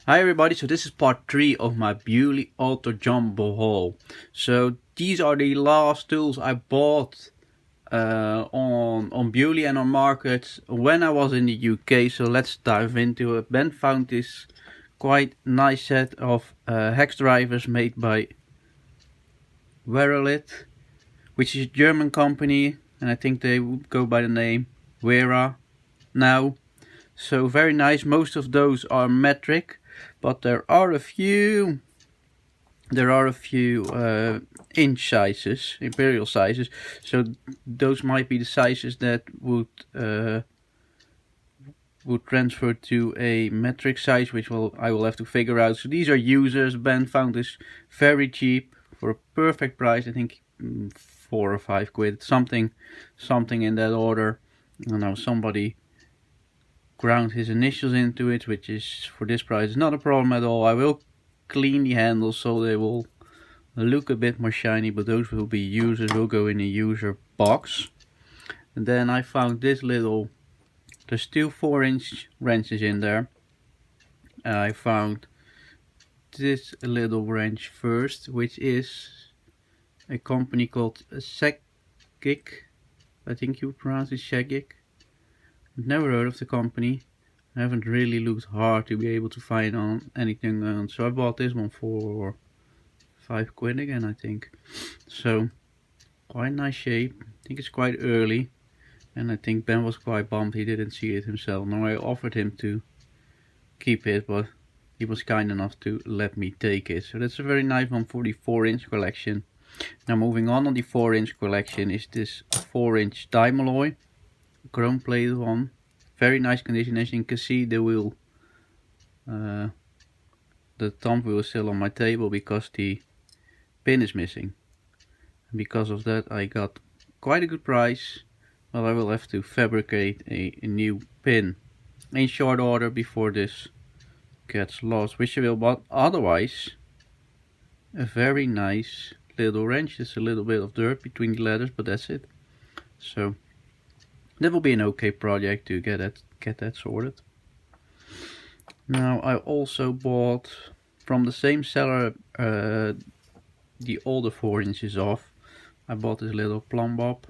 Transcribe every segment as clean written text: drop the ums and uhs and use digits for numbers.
Hi everybody, so this is part 3 of my Beaulieu autojumble haul. So these are the last tools I bought on Beaulieu and on markets when I was in the UK, so let's dive into it. Ben found this quite nice set of hex drivers made by Verelit, which is a German company, and I think they would go by the name Vera now. So very nice. Most of those are metric, but there are a few inch sizes, imperial sizes. So those might be the sizes that would transfer to a metric size, which I will have to figure out. So these are users. Ben found this very cheap for a perfect price. I think 4 or 5 quid, something in that order. And now somebody ground his initials into it, which is for this price is not a problem at all. I will clean the handles so they will look a bit more shiny, but those will be users, will go in a user box. And then I found this little, there's two 4-inch wrenches in there. I found this little wrench first, which is a company called Shagik. I think you pronounce it Shagik. Never heard of the company. I haven't really looked hard to be able to find on anything on, so I bought this one for 5 quid again, I think. So quite nice shape. I think it's quite early, and I think Ben was quite bummed he didn't see it himself. Now I offered him to keep it, but he was kind enough to let me take it. So that's a very nice one for the 4-inch collection. Now moving on the 4-inch collection is this 4-inch time alloy, chrome plated one. Very nice condition. As you can see, the wheel, the thumb wheel is still on my table because the pin is missing. And because of that I got quite a good price. Well, I will have to fabricate a new pin in short order before this gets lost, which I will, but otherwise a very nice little wrench. There's a little bit of dirt between the letters, but that's it. So that will be an okay project to get that sorted. Now I also bought from the same seller the older 4 inches off. I bought this little plumb bob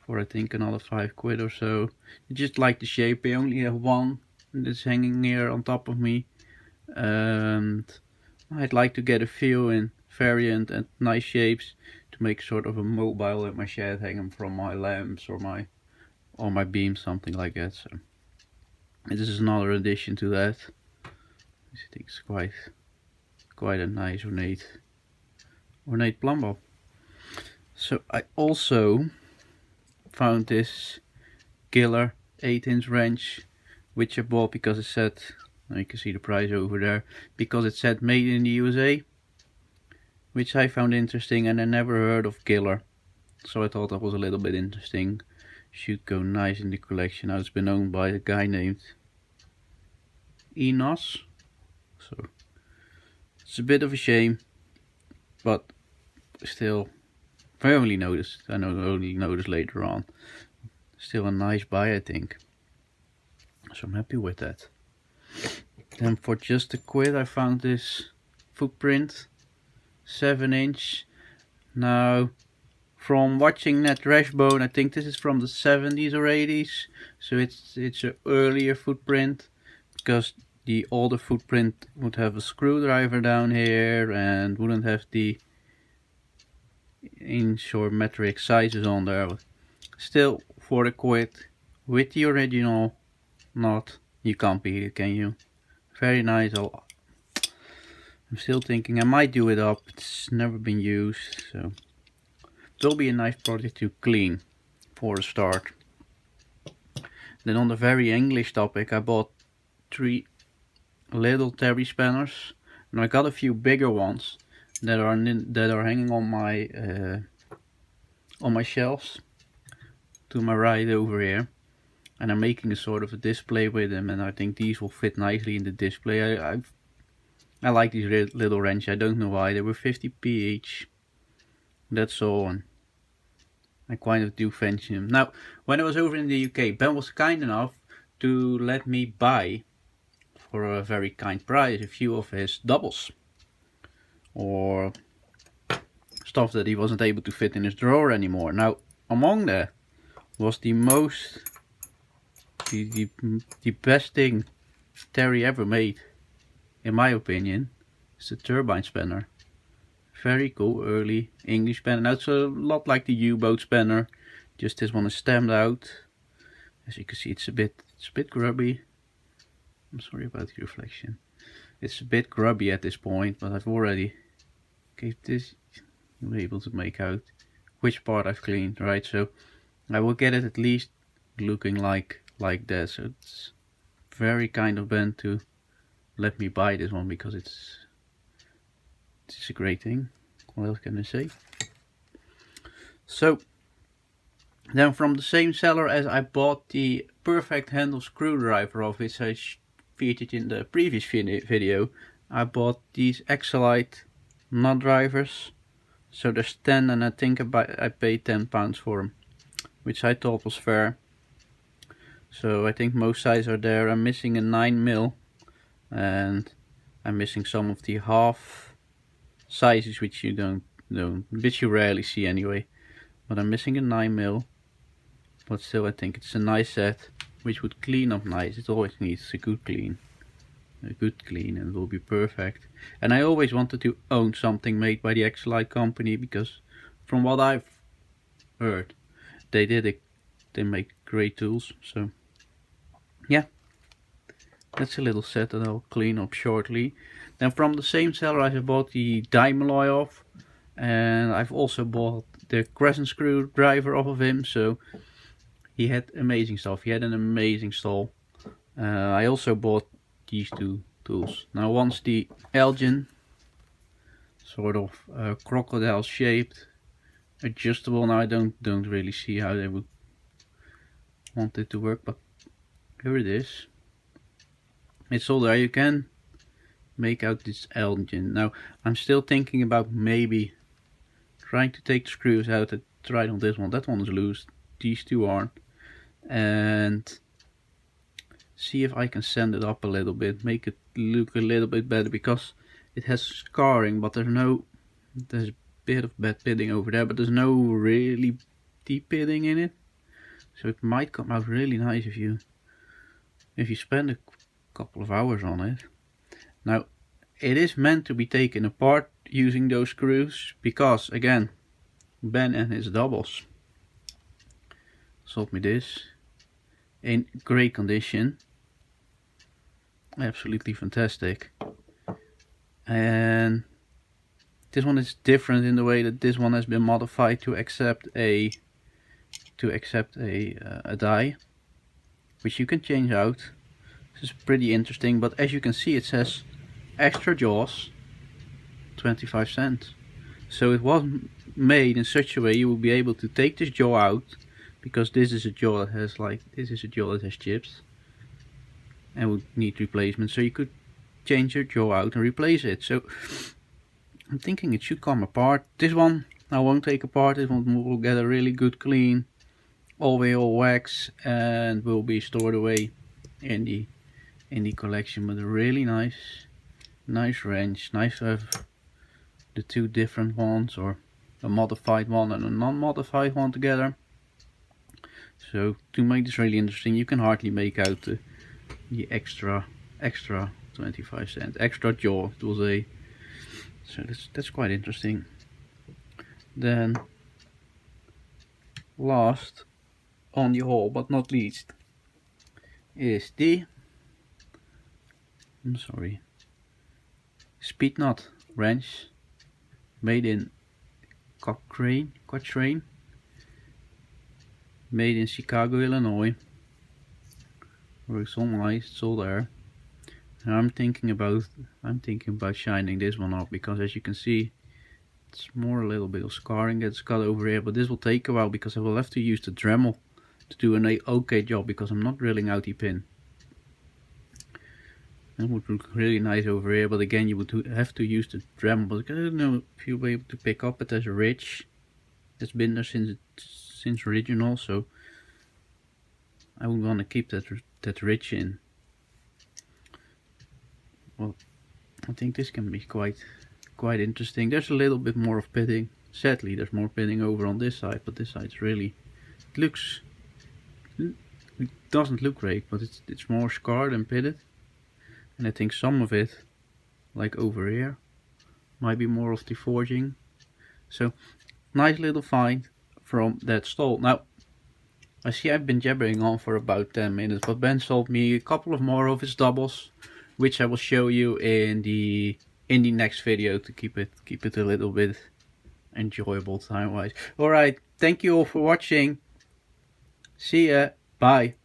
for I think another 5 quid or so. I just like the shape. I only have one that's hanging here on top of me, and I'd like to get a few in variant and nice shapes to make sort of a mobile at my shed, hanging from my lamps or my beams, something like that. So this is another addition to that. I think it's quite a nice ornate plumb bob. So I also found this killer 8-inch wrench, which I bought because it said, you can see the price over there, because it said made in the USA, which I found interesting, and I never heard of killer, so I thought that was a little bit interesting. Should go nice in the collection. Now it's been owned by a guy named Enos, so it's a bit of a shame, but still, I only noticed later on. Still a nice buy, I think. So I'm happy with that. Then for just a quid I found this footprint, 7-inch. Now from watching that Rashbone, I think this is from the 70s or 80s. So it's an earlier footprint, because the older footprint would have a screwdriver down here and wouldn't have the inch or metric sizes on there. But still, for a quid with the original knot, you can't beat it, can you? Very nice. I'm still thinking I might do it up. It's never been used, so it will be a nice project to clean for a start. Then on the very English topic, I bought 3 little terry spanners, and I got a few bigger ones that are hanging on my shelves to my right over here, and I'm making a sort of a display with them, and I think these will fit nicely in the display. I like these little wrenches. I don't know why. They were 50p each, that's all, and I kind of do fancy them. Now when I was over in the UK, Ben was kind enough to let me buy for a very kind price a few of his doubles, or stuff that he wasn't able to fit in his drawer anymore. Now, among that was the best thing Terry ever made, in my opinion. It's the turbine spanner. Very cool early English spanner. Now it's a lot like the U-boat spanner, just this one is stamped out. As you can see, it's a bit grubby. I'm sorry about the reflection. It's a bit grubby at this point, but I've already gave this. You'll be able to make out which part I've cleaned, right? So I will get it at least looking like that. So it's very kind of Ben to let me buy this one, because it's a great thing. What else can I say? So then, from the same seller as I bought the perfect handle screwdriver of, which I featured in the previous video, I bought these Excelite nut drivers. So there's 10, and I think I paid £10 for them, which I thought was fair. So I think most sizes are there. I'm missing a 9mm, and I'm missing some of the half sizes, which which you rarely see anyway. But I'm missing a 9mm. But still, I think it's a nice set, which would clean up nice. It always needs a good clean, and it will be perfect. And I always wanted to own something made by the Excelite company, because from what I've heard, they make great tools. So yeah, that's a little set that I'll clean up shortly. Then from the same seller I bought the Beaulieu off, and I've also bought the crescent screwdriver off of him. So he had amazing stuff. He had an amazing stall. I also bought these two tools. Now, one's the Elgin, sort of crocodile shaped, adjustable. Now I don't really see how they would want it to work, but here it is. It's all there. You can make out this Elgin. Now I'm still thinking about maybe trying to take the screws out and try it on this one. That one is loose. These two aren't. And see if I can sand it up a little bit, make it look a little bit better, because it has scarring, but there's a bit of bad pitting over there, but there's no really deep pitting in it. So it might come out really nice if you spend a couple of hours on it. Now it is meant to be taken apart using those screws, because again, Ben and his doubles sold me this in great condition, absolutely fantastic. And this one is different in the way that this one has been modified to accept a die, which you can change out. This is pretty interesting, but as you can see, it says extra jaws 25 cents. So it was made in such a way you will be able to take this jaw out, because this is a jaw that has chips and would need replacement. So you could change your jaw out and replace it. So I'm thinking it should come apart. This one I won't take apart. This one will get a really good clean, all wax, and will be stored away in the collection. But a really nice wrench. Nice to have the two different ones, or a modified one and a non-modified one together. So to make this really interesting, you can hardly make out the extra 25 cents, extra jaw, it will say. So that's quite interesting. Then last on the haul, but not least, is the speed knot wrench, made in Cochrane, made in Chicago, Illinois. Works all nice, it's all there. And I'm thinking about shining this one off, because as you can see, it's more a little bit of scarring that's got over here. But this will take a while, because I will have to use the Dremel to do an okay job, because I'm not drilling out the pin. It would look really nice over here, but again you would have to use the Dremel. But I don't know if you'll be able to pick up it. There's a ridge that's been there since original, so I would want to keep that ridge in. well, I think this can be quite interesting. There's a little bit more of pitting. Sadly, there's more pitting over on this side, but this side's really, it doesn't look great, but it's more scarred than pitted. And I think some of it, like over here, might be more of the forging. So nice little find from that stall. Now I see I've been jabbering on for about 10 minutes, but Ben sold me a couple of more of his doubles, which I will show you in the next video to keep it a little bit enjoyable time wise. Alright, thank you all for watching. See ya, bye.